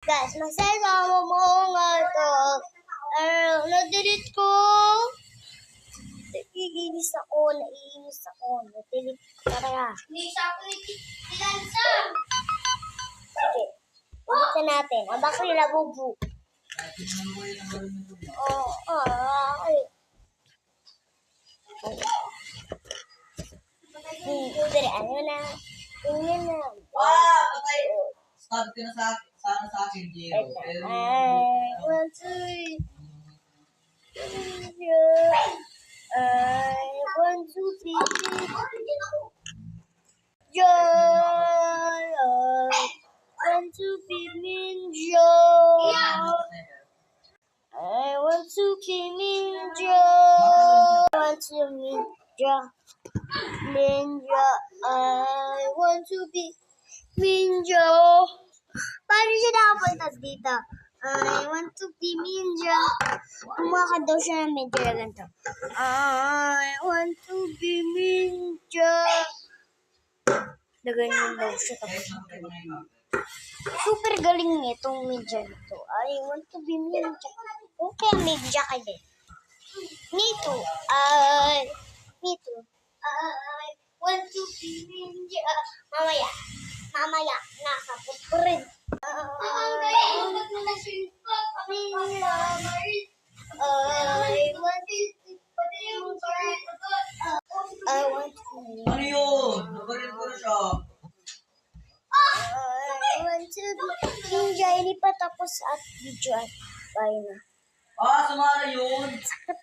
Guys, masasama mo nga to. Na-delete ko. Naiinis ako. Na-delete ko talaga. Hindi siya ako nilansa. Sige. Ulitin natin. Ang bakit labubu. Ay. Pero ano na. Tingnan na. Patay! Sabi ko na sana sa akin, Jero. Pero... I want to be Joy. I want to be Minjo. I want to be Minjo. I want to Minjo. I want to be Minjo. Paano siya nakapunta dito? I want to be Minjo. Kumakad daw siya ng medyo na ganito. I want to be Minjo. Naganyan daw siya. Super galing nitong Minjo nito. I want to be Minjo. Okay, Minjo ka din. Me too. Me too. I want to be Minjo. Mamaya, nakapot ko rin. I want to be Ano yun? Nabaril ko na siya. I want to be Minjo. Hindi pa tapos at video at bye na. Sumara yun. Sakit